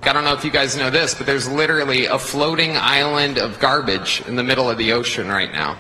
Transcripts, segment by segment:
I don't know if you guys know this, but there's literally a floating island of garbage in the middle of the ocean right now.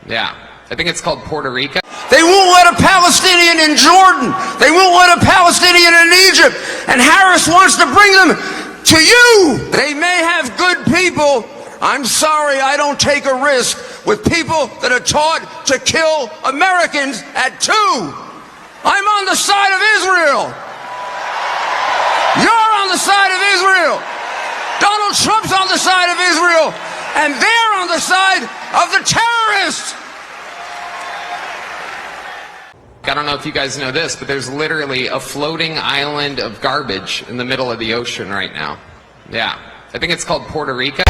Yeah, I think it's called Puerto Rico. They won't let a Palestinian in Jordan. They won't let a Palestinian in Egypt. And Harris wants to bring them to you. They may have good people. I'm sorry, I don't take a risk with people that are taught to kill Americans at 2. I'm on the side of Israel. You're on the side of Israel. Donald Trump's on the side of Israel. And they're on the side of the terrorists. I don't know if you guys know this, but there's literally a floating island of garbage in the middle of the ocean right now. Yeah, I think it's called Puerto Rico.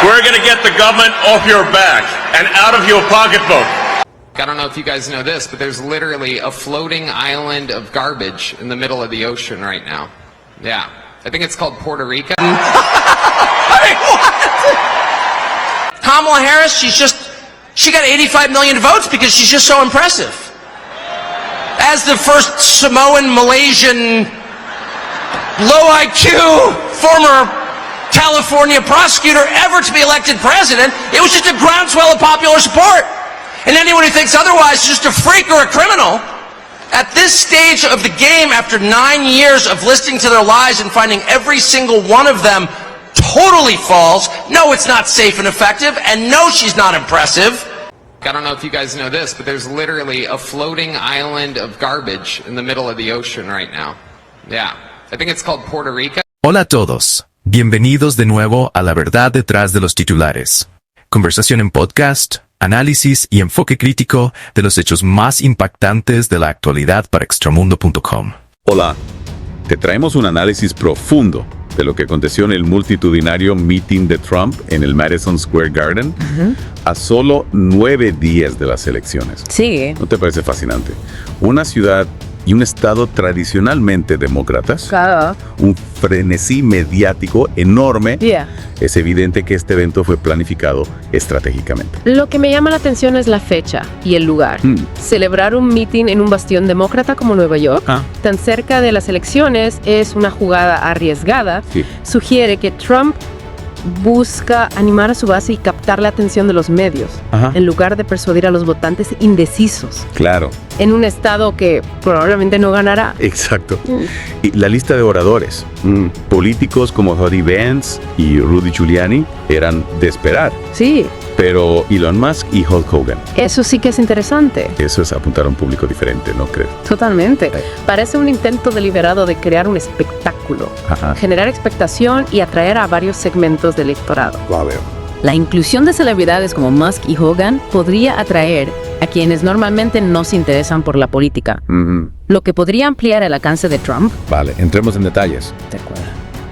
We're going to get the government off your back and out of your pocketbook. I don't know if you guys know this, but there's literally a floating island of garbage in the middle of the ocean right now. Yeah, I think it's called Puerto Rico. Kamala Harris, she got 85 million votes because she's just so impressive. As the first Samoan, Malaysian, low IQ, former California prosecutor ever to be elected president, it was just a groundswell of popular support. And anyone who thinks otherwise is just a freak or a criminal. At this stage of the game, after 9 years of listening to their lies and finding every single one of them totally false, no, it's not safe and effective, and no, she's not impressive. I don't know if you guys know this, but there's literally a floating island of garbage in the middle of the ocean right now. Yeah, I think it's called Puerto Rico. Hola a todos. Bienvenidos de nuevo a La Verdad detrás de los titulares. Conversación en podcast, análisis y enfoque crítico de los hechos más impactantes de la actualidad para extramundo.com. Hola, te traemos un análisis profundo de lo que aconteció en el multitudinario meeting de Trump en el Madison Square Garden a solo 9 días de las elecciones. Sí. ¿No te parece fascinante? Una ciudad y un estado tradicionalmente demócratas, Claro. un frenesí mediático enorme. Yeah. Es evidente que este evento fue planificado estratégicamente. Lo que me llama la atención es la fecha y el lugar. Celebrar un meeting en un bastión demócrata como Nueva York, tan cerca de las elecciones, es una jugada arriesgada. Sí. Sugiere que Trump busca animar a su base y captar la atención de los medios, en lugar de persuadir a los votantes indecisos. Claro. En un estado que probablemente no ganará. Exacto. Y la lista de oradores, políticos como Jody Vance y Rudy Giuliani, eran de esperar. Sí. Pero Elon Musk y Hulk Hogan, Eso sí que es interesante. eso es apuntar a un público diferente, ¿no crees? Totalmente. Parece un intento deliberado de crear un espectáculo, generar expectación y atraer a varios segmentos del electorado. Va a ver. La inclusión de celebridades como Musk y Hogan podría atraer a quienes normalmente no se interesan por la política, lo que podría ampliar el alcance de Trump. Vale, entremos en detalles. De acuerdo.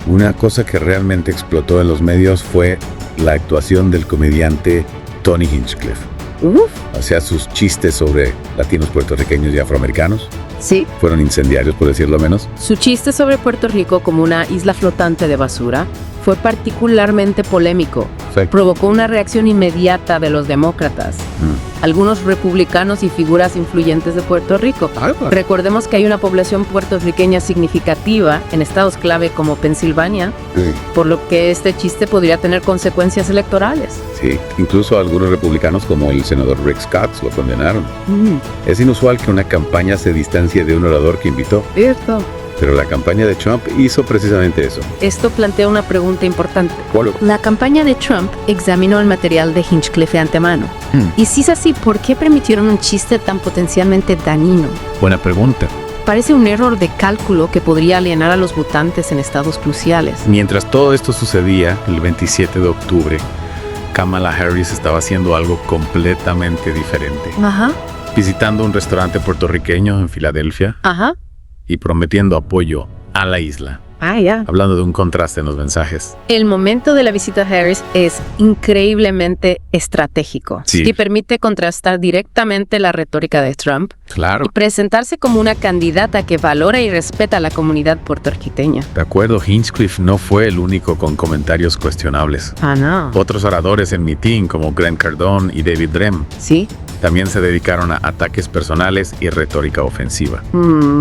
Una cosa que realmente explotó en los medios fue la actuación del comediante Tony Hinchcliffe. O sea, sus chistes sobre latinos, puertorriqueños y afroamericanos Sí. fueron incendiarios, por decirlo menos. Su chiste sobre Puerto Rico como una isla flotante de basura fue particularmente polémico. Sí. Provocó una reacción inmediata de los demócratas, algunos republicanos y figuras influyentes de Puerto Rico. Recordemos que hay una población puertorriqueña significativa en estados clave como Pensilvania, por lo que este chiste podría tener consecuencias electorales. Sí, incluso algunos republicanos como el senador Rick Scott lo condenaron. Es inusual que una campaña se distancie de un orador que invitó, Cierto. pero la campaña de Trump hizo precisamente eso. Esto plantea una pregunta importante. ¿Cuál? La campaña de Trump examinó el material de Hinchcliffe de antemano. Y si es así, ¿por qué permitieron un chiste tan potencialmente dañino? Buena pregunta. Parece un error de cálculo que podría alienar a los votantes en estados cruciales. Mientras todo esto sucedía, el 27 de octubre, Kamala Harris estaba haciendo algo completamente diferente. Visitando un restaurante puertorriqueño en Filadelfia y prometiendo apoyo a la isla. Hablando de un contraste en los mensajes. El momento de la visita a Harris es increíblemente estratégico y permite contrastar directamente la retórica de Trump y presentarse como una candidata que valora y respeta a la comunidad puertorriqueña. De acuerdo, Hinchcliffe no fue el único con comentarios cuestionables. No. Otros oradores en mitin como Grant Cardone y David Rem También se dedicaron a ataques personales y retórica ofensiva,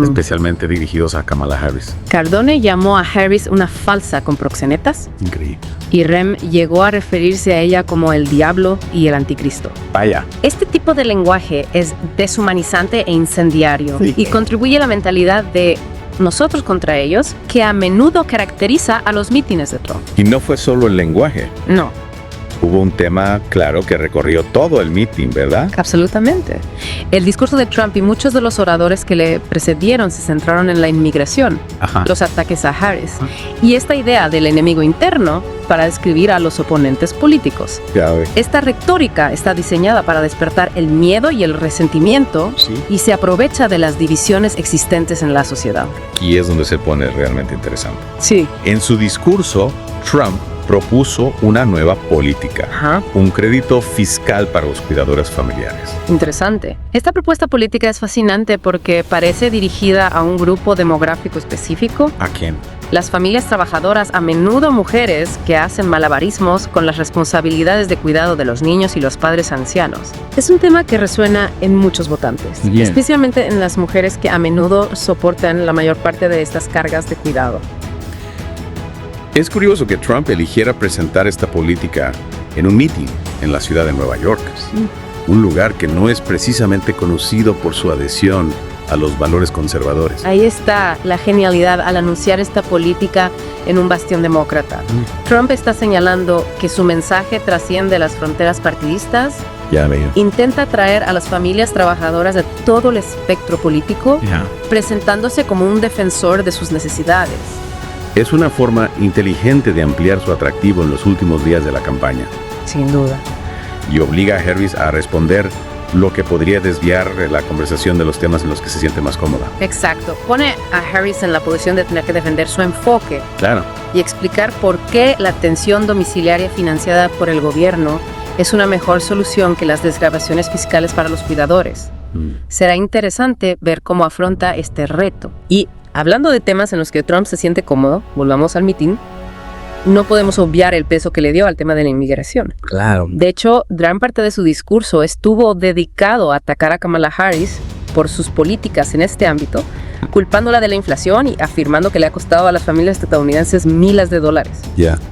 especialmente dirigidos a Kamala Harris. Cardone llamó a Harris una falsa con proxenetas. Increíble. Y Rem llegó a referirse a ella como el diablo y el anticristo. Vaya. Este tipo de lenguaje es deshumanizante e incendiario y contribuye a la mentalidad de nosotros contra ellos, que a menudo caracteriza a los mítines de Trump. Y no fue solo el lenguaje. No. Hubo un tema claro que recorrió todo el meeting, ¿verdad? Absolutamente. El discurso de Trump y muchos de los oradores que le precedieron se centraron en la inmigración, los ataques a Harris y esta idea del enemigo interno para describir a los oponentes políticos. Ya ve. Esta retórica está diseñada para despertar el miedo y el resentimiento y se aprovecha de las divisiones existentes en la sociedad. Aquí es donde se pone realmente interesante. Sí. En su discurso, Trump propuso una nueva política, un crédito fiscal para los cuidadores familiares. Interesante. Esta propuesta política es fascinante porque parece dirigida a un grupo demográfico específico. ¿A quién? Las familias trabajadoras, a menudo mujeres que hacen malabarismos con las responsabilidades de cuidado de los niños y los padres ancianos. Es un tema que resuena en muchos votantes, especialmente en las mujeres que a menudo soportan la mayor parte de estas cargas de cuidado. Es curioso que Trump eligiera presentar esta política en un meeting en la ciudad de Nueva York, un lugar que no es precisamente conocido por su adhesión a los valores conservadores. Ahí está la genialidad al anunciar esta política en un bastión demócrata. Trump está señalando que su mensaje trasciende las fronteras partidistas. Ya veo. Intenta atraer a las familias trabajadoras de todo el espectro político, presentándose como un defensor de sus necesidades. Es una forma inteligente de ampliar su atractivo en los últimos días de la campaña. Sin duda. Y obliga a Harris a responder lo que podría desviar la conversación de los temas en los que se siente más cómoda. Exacto. Pone a Harris en la posición de tener que defender su enfoque. Claro. Y explicar por qué la atención domiciliaria financiada por el gobierno es una mejor solución que las desgravaciones fiscales para los cuidadores. Será interesante ver cómo afronta este reto. Y hablando de temas en los que Trump se siente cómodo, volvamos al mitin, no podemos obviar el peso que le dio al tema de la inmigración. Claro. De hecho, gran parte de su discurso estuvo dedicado a atacar a Kamala Harris por sus políticas en este ámbito, culpándola de la inflación y afirmando que le ha costado a las familias estadounidenses miles de dólares.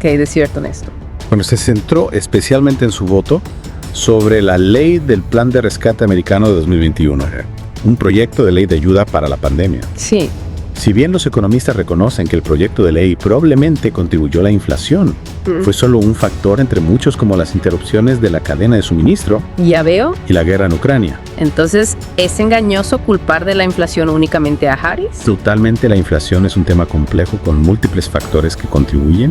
¿Qué hay de cierto en esto? Bueno, se centró especialmente en su voto sobre la ley del Plan de Rescate Americano de 2021, un proyecto de ley de ayuda para la pandemia. Sí. Si bien los economistas reconocen que el proyecto de ley probablemente contribuyó a la inflación, fue solo un factor entre muchos como las interrupciones de la cadena de suministro ¿Ya veo? y la guerra en Ucrania. Entonces, ¿es engañoso culpar de la inflación únicamente a Harris? Totalmente, la inflación es un tema complejo con múltiples factores que contribuyen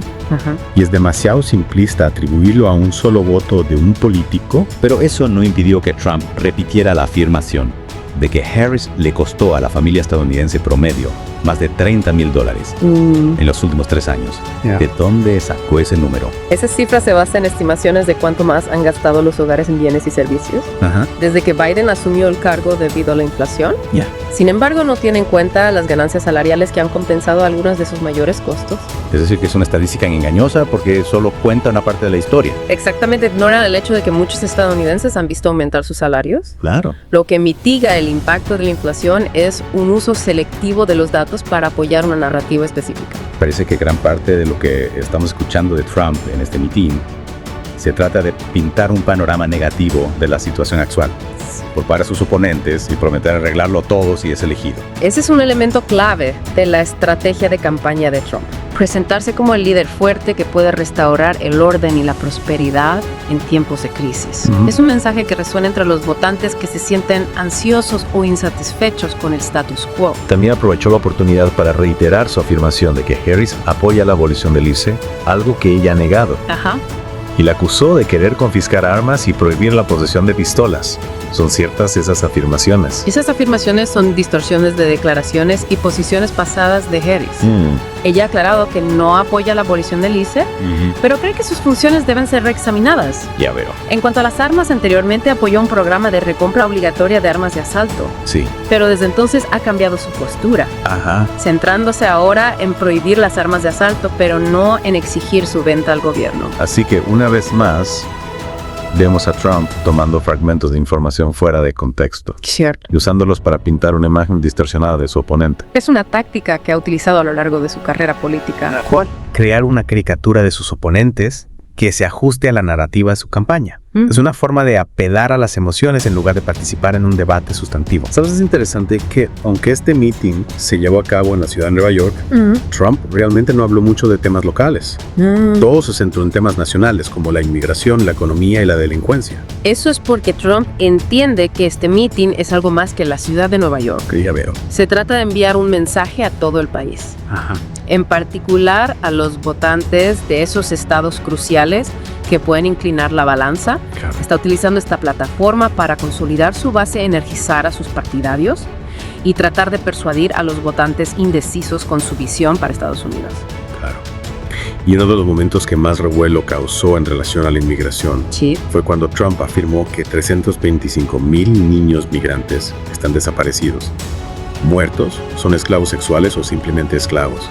y es demasiado simplista atribuirlo a un solo voto de un político. Pero eso no impidió que Trump repitiera la afirmación de que Harris le costó a la familia estadounidense promedio más de $30,000 en los últimos 3 años. ¿De dónde sacó ese número? Esa cifra se basa en estimaciones de cuánto más han gastado los hogares en bienes y servicios desde que Biden asumió el cargo debido a la inflación. Sin embargo, no tiene en cuenta las ganancias salariales que han compensado algunos de sus mayores costos. Es decir, que es una estadística engañosa porque solo cuenta una parte de la historia. Exactamente, ignora el hecho de que muchos estadounidenses han visto aumentar sus salarios. Claro. Lo que mitiga el impacto de la inflación es un uso selectivo de los datos para apoyar una narrativa específica. Parece que gran parte de lo que estamos escuchando de Trump en este mitin se trata de pintar un panorama negativo de la situación actual, culpar a sus oponentes y prometer arreglarlo todo si es elegido. Ese es un elemento clave de la estrategia de campaña de Trump. Presentarse como el líder fuerte que puede restaurar el orden y la prosperidad en tiempos de crisis. Es un mensaje que resuena entre los votantes que se sienten ansiosos o insatisfechos con el status quo. También aprovechó la oportunidad para reiterar su afirmación de que Harris apoya la abolición del ICE, algo que ella ha negado. Y la acusó de querer confiscar armas y prohibir la posesión de pistolas. ¿Son ciertas esas afirmaciones? Esas afirmaciones son distorsiones de declaraciones y posiciones pasadas de Harris. Ella ha aclarado que no apoya la abolición del ICE, pero cree que sus funciones deben ser reexaminadas. Ya veo. En cuanto a las armas, anteriormente apoyó un programa de recompra obligatoria de armas de asalto. Sí. Pero desde entonces ha cambiado su postura, centrándose ahora en prohibir las armas de asalto, pero no en exigir su venta al gobierno. Así que una vez más, Vemos a Trump tomando fragmentos de información fuera de contexto Cierto. y usándolos para pintar una imagen distorsionada de su oponente. Es una táctica que ha utilizado a lo largo de su carrera política. ¿Cuál? Crear una caricatura de sus oponentes que se ajuste a la narrativa de su campaña. Es una forma de apelar a las emociones en lugar de participar en un debate sustantivo. ¿Sabes? Es interesante que, aunque este meeting se llevó a cabo en la ciudad de Nueva York, Trump realmente no habló mucho de temas locales. Todo se centró en temas nacionales, como la inmigración, la economía y la delincuencia. Eso es porque Trump entiende que este meeting es algo más que la ciudad de Nueva York. Que ya veo. Se trata de enviar un mensaje a todo el país. Ajá. En particular a los votantes de esos estados cruciales que pueden inclinar la balanza. Claro. Está utilizando esta plataforma para consolidar su base, energizar a sus partidarios y tratar de persuadir a los votantes indecisos con su visión para Estados Unidos. Claro. Y uno de los momentos que más revuelo causó en relación a la inmigración fue cuando Trump afirmó que 325,000 niños migrantes están desaparecidos. Muertos, son esclavos sexuales o simplemente esclavos.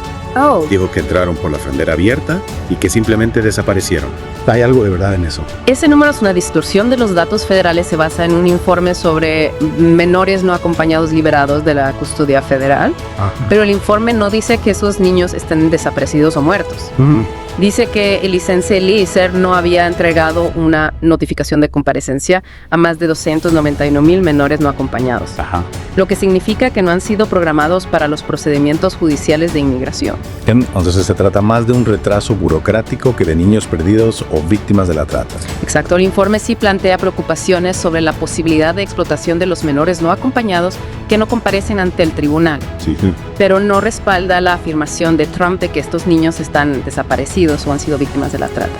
Dijo que entraron por la frontera abierta y que simplemente desaparecieron. Hay algo de verdad en eso. Ese número es una distorsión de los datos federales. Se basa en un informe sobre menores no acompañados liberados de la custodia federal. Pero el informe no dice que esos niños estén desaparecidos o muertos. Dice que el licencia Eliezer no había entregado una notificación de comparecencia a más de 291,000 menores no acompañados. Lo que significa que no han sido programados para los procedimientos judiciales de inmigración. Entonces se trata más de un retraso burocrático que de niños perdidos o víctimas de la trata. Exacto, el informe sí plantea preocupaciones sobre la posibilidad de explotación de los menores no acompañados que no comparecen ante el tribunal. Pero no respalda la afirmación de Trump de que estos niños están desaparecidos o han sido víctimas de la trata.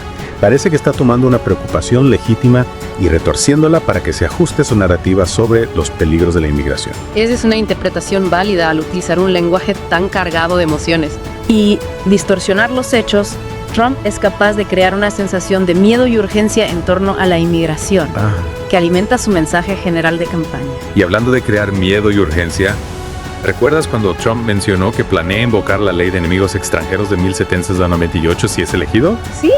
Parece que está tomando una preocupación legítima y retorciéndola para que se ajuste su narrativa sobre los peligros de la inmigración. Esa es una interpretación válida al utilizar un lenguaje tan cargado de emociones. Y distorsionar los hechos, Trump es capaz de crear una sensación de miedo y urgencia en torno a la inmigración, que alimenta su mensaje general de campaña. Y hablando de crear miedo y urgencia, ¿recuerdas cuando Trump mencionó que planea invocar la ley de enemigos extranjeros de 1798 si es elegido? Sí.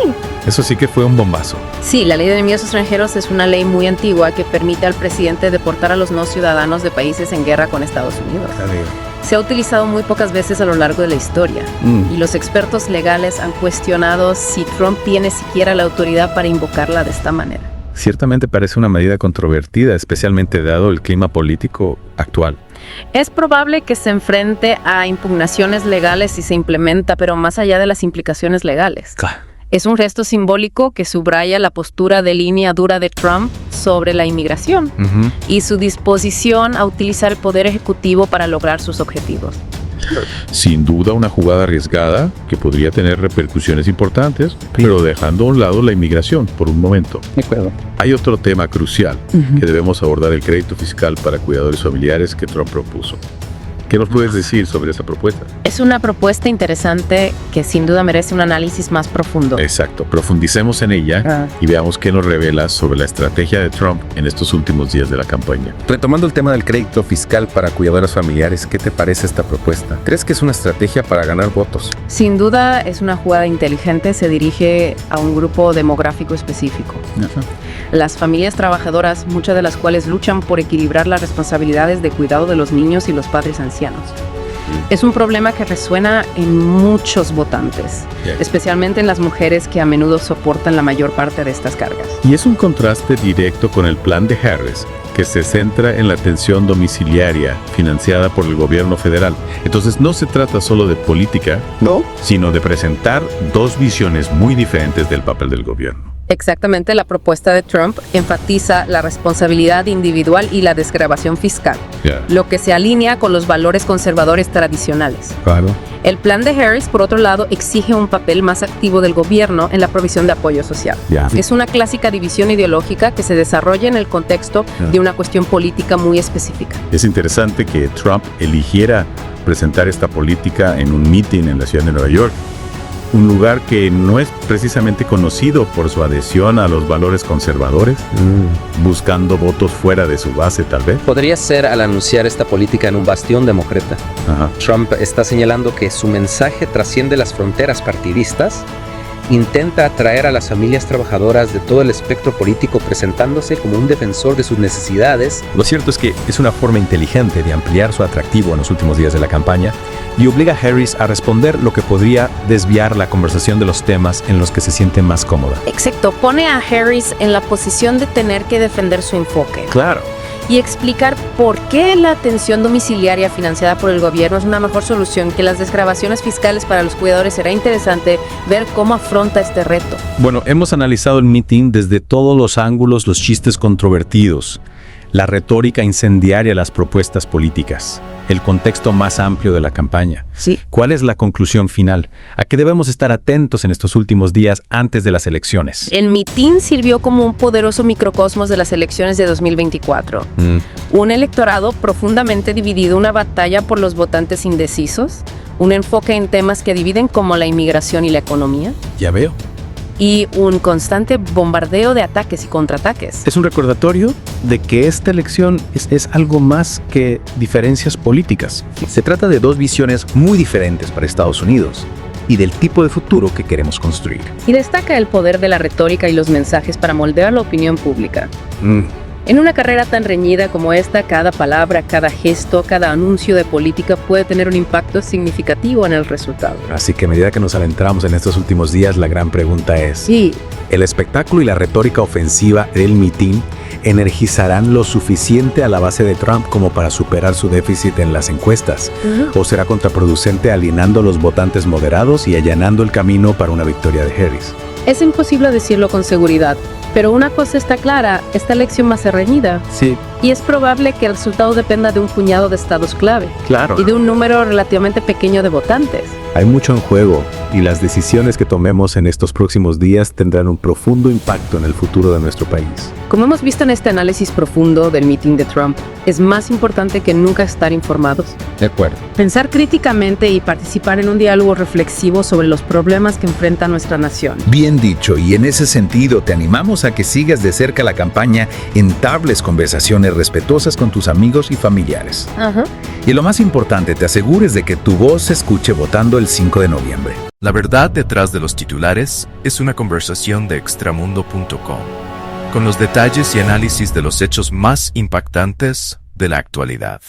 Eso sí que fue un bombazo. Sí, la ley de enemigos extranjeros es una ley muy antigua que permite al presidente deportar a los no ciudadanos de países en guerra con Estados Unidos. Se ha utilizado muy pocas veces a lo largo de la historia y los expertos legales han cuestionado si Trump tiene siquiera la autoridad para invocarla de esta manera. Ciertamente parece una medida controvertida, especialmente dado el clima político actual. Es probable que se enfrente a impugnaciones legales si se implementa, pero más allá de las implicaciones legales. Es un gesto simbólico que subraya la postura de línea dura de Trump sobre la inmigración y su disposición a utilizar el poder ejecutivo para lograr sus objetivos. Sin duda una jugada arriesgada que podría tener repercusiones importantes, pero dejando a un lado la inmigración por un momento. De acuerdo. Hay otro tema crucial que debemos abordar: el crédito fiscal para cuidadores familiares que Trump propuso. ¿Qué nos puedes decir sobre esa propuesta? Es una propuesta interesante que sin duda merece un análisis más profundo. Exacto, profundicemos en ella y veamos qué nos revela sobre la estrategia de Trump en estos últimos días de la campaña. Retomando el tema del crédito fiscal para cuidadores familiares, ¿qué te parece esta propuesta? ¿Crees que es una estrategia para ganar votos? Sin duda es una jugada inteligente, se dirige a un grupo demográfico específico. Las familias trabajadoras, muchas de las cuales luchan por equilibrar las responsabilidades de cuidado de los niños y los padres ancianos. Es un problema que resuena en muchos votantes, especialmente en las mujeres que a menudo soportan la mayor parte de estas cargas. Y es un contraste directo con el plan de Harris, que se centra en la atención domiciliaria financiada por el gobierno federal. Entonces no se trata solo de política, sino de presentar dos visiones muy diferentes del papel del gobierno. Exactamente, la propuesta de Trump enfatiza la responsabilidad individual y la desgravación fiscal, lo que se alinea con los valores conservadores tradicionales. El plan de Harris, por otro lado, exige un papel más activo del gobierno en la provisión de apoyo social. Es una clásica división ideológica que se desarrolla en el contexto de una cuestión política muy específica. Es interesante que Trump eligiera presentar esta política en un meeting en la ciudad de Nueva York, un lugar que no es precisamente conocido por su adhesión a los valores conservadores, buscando votos fuera de su base tal vez. Podría ser al anunciar esta política en un bastión demócrata. Trump está señalando que su mensaje trasciende las fronteras partidistas intenta atraer a las familias trabajadoras de todo el espectro político presentándose como un defensor de sus necesidades. Lo cierto es que es una forma inteligente de ampliar su atractivo en los últimos días de la campaña y obliga a Harris a responder lo que podría desviar la conversación de los temas en los que se siente más cómoda. Exacto, pone a Harris en la posición de tener que defender su enfoque. Claro. Y explicar por qué la atención domiciliaria financiada por el gobierno es una mejor solución que las desgravaciones fiscales para los cuidadores. Será interesante ver cómo afronta este reto. Bueno, hemos analizado el meeting desde todos los ángulos, los chistes controvertidos, la retórica incendiaria de las propuestas políticas, el contexto más amplio de la campaña. Sí. ¿Cuál es la conclusión final? ¿A qué debemos estar atentos en estos últimos días antes de las elecciones? El mitin sirvió como un poderoso microcosmos de las elecciones de 2024. Un electorado profundamente dividido, una batalla por los votantes indecisos, un enfoque en temas que dividen como la inmigración y la economía. Ya veo. Y un constante bombardeo de ataques y contraataques. Es un recordatorio de que esta elección es algo más que diferencias políticas. Se trata de dos visiones muy diferentes para Estados Unidos y del tipo de futuro que queremos construir. Y destaca el poder de la retórica y los mensajes para moldear la opinión pública. En una carrera tan reñida como esta, cada palabra, cada gesto, cada anuncio de política puede tener un impacto significativo en el resultado. Así que a medida que nos adentramos en estos últimos días, la gran pregunta es, Sí. ¿el espectáculo y la retórica ofensiva del mitin energizarán lo suficiente a la base de Trump como para superar su déficit en las encuestas? ¿O será contraproducente alienando a los votantes moderados y allanando el camino para una victoria de Harris? Es imposible decirlo con seguridad, pero una cosa está clara, esta elección va a ser reñida. Sí, Y es probable que el resultado dependa de un puñado de estados clave claro. y de un número relativamente pequeño de votantes. Hay mucho en juego y las decisiones que tomemos en estos próximos días tendrán un profundo impacto en el futuro de nuestro país. Como hemos visto en este análisis profundo del mitin de Trump, es más importante que nunca estar informados. De acuerdo. Pensar críticamente y participar en un diálogo reflexivo sobre los problemas que enfrenta nuestra nación. Bien dicho, y en ese sentido te animamos a que sigas de cerca la campaña, entables conversaciones respetuosas con tus amigos y familiares. Y lo más importante, te asegures de que tu voz se escuche votando el 5 de noviembre. La verdad detrás de los titulares es una conversación de extramundo.com, con los detalles y análisis de los hechos más impactantes de la actualidad.